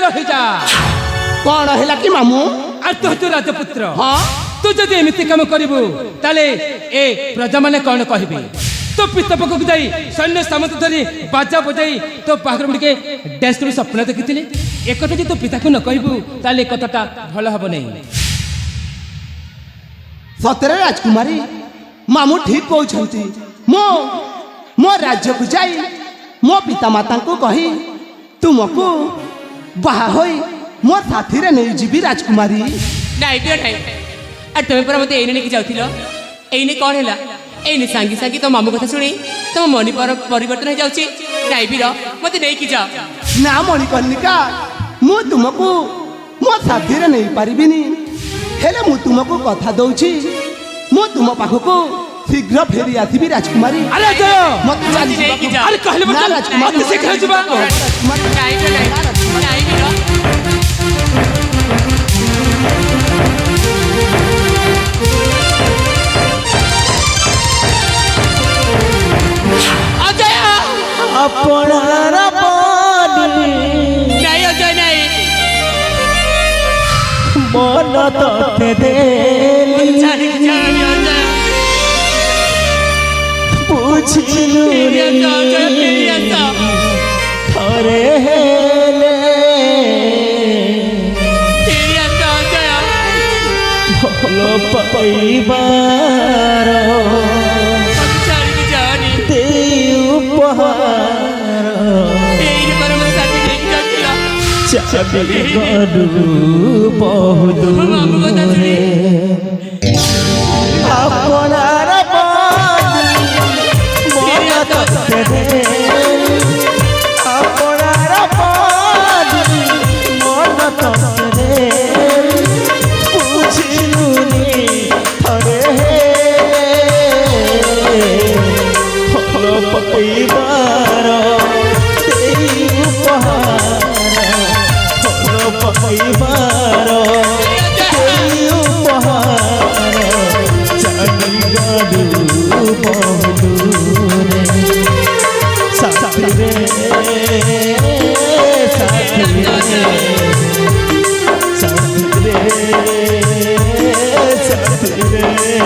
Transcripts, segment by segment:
रही जा। कौन है कि मामू और तू तो राजपुत्र हाँ तू जब एमती कम करू ताले ए प्रजा मैंने कौन कहबे तो पिता पक्षक जाई सैन्य सामंत धरी बाजा बजाई तो बाहर टिके डांस कर स्वप्न देखी एक कथा तो पिता को न कहबू ताले कथाटा भल हम नहीं। सतरे राजकुमारी मामू ठीक कहते मो राज्य को जाई मो पिता माता को कही तुमको बाहा होई मोर साथी रे नहीं जीवी राजकुमारी। नहीं बियो नहीं और तुम्हें पर मत एने नहीं जाउथिलो एने कौन हैला एने सांगी सांगी तो मामू कथा सुनी तुम मनी पर परिवर्तन हो जाउची नहीं बियो मत नहीं की जाओ ना मणिकर्णिका मु तुमको मो साथी रे नहीं पारिबिनी हेले मु तुमको कथा दउची मु तुम पाखको शीघ्र फेरी आसीबी राजकुमारी। अरे जय मत चली नहीं की जाओ अरे कहले ना राजकुमारी मत से कह जबा नहीं बियो अजय अपना पानी नहीं अजय नहीं मन तोते दे जाने की जाने अजय पूछलू थरे हेले भलो पाइबार दे उपहार चाबी गलू बहुत दूरे अपनार मन तोते दे अपनार मन तोते दे पूछलुनी थरे फल पकईबार उपहार फल पकईबार उपहार चली गलू बहुदूरे साथी रे साथी रे साथी रे साथी रे साथी रे साथी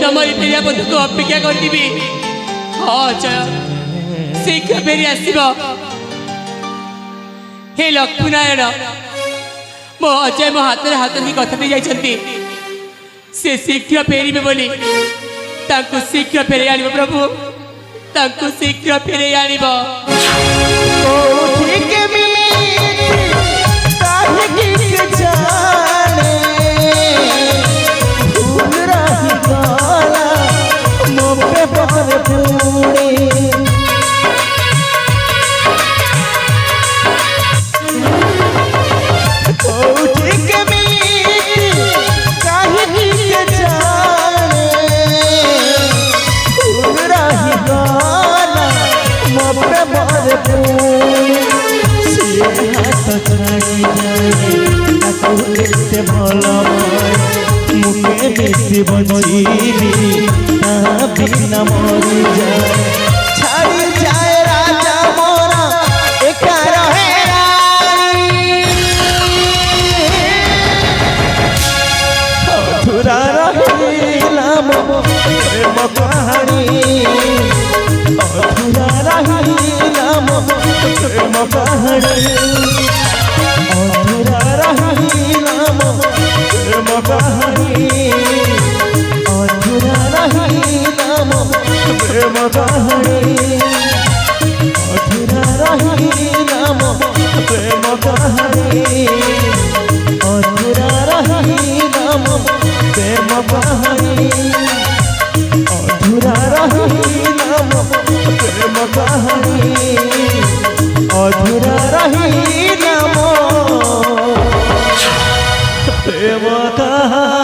तमरी प्रिया बंधु को अपेक्षा करदिबी हाँ जय शीघ्र फेरी आसीब हे लक्ष्मीनारायण मो अजय मो हाथ हाथ की कथा दे जाइछंती से शीघ्र फेरीबे बोली तांको शीघ्र फेरे आनिबो प्रभु तांको शीघ्र फेरे आनिबो ठीक मिली काहे की जाने भूल रही गाला मोपे पर पूरी ठीक मिली काहे की जाने भूल रही गाला मोपे पर पूरी भल मुखे बेसी बचीली बिना मरी जाए छाड़ी जाए राजा मोरा एका रहे अधूरा रहिला प्रेम कहानी अधूरा रहिला प्रेम कहानी अधूरा रहिला प्रेम कहानी अधूरा रहिला प्रेम कहानी कहानी अधूरा रहिला मो प्रेम कहानी अधूरा रहिला मो प्रेम कहानी अधूरा रहिला मो प्रेम कहानी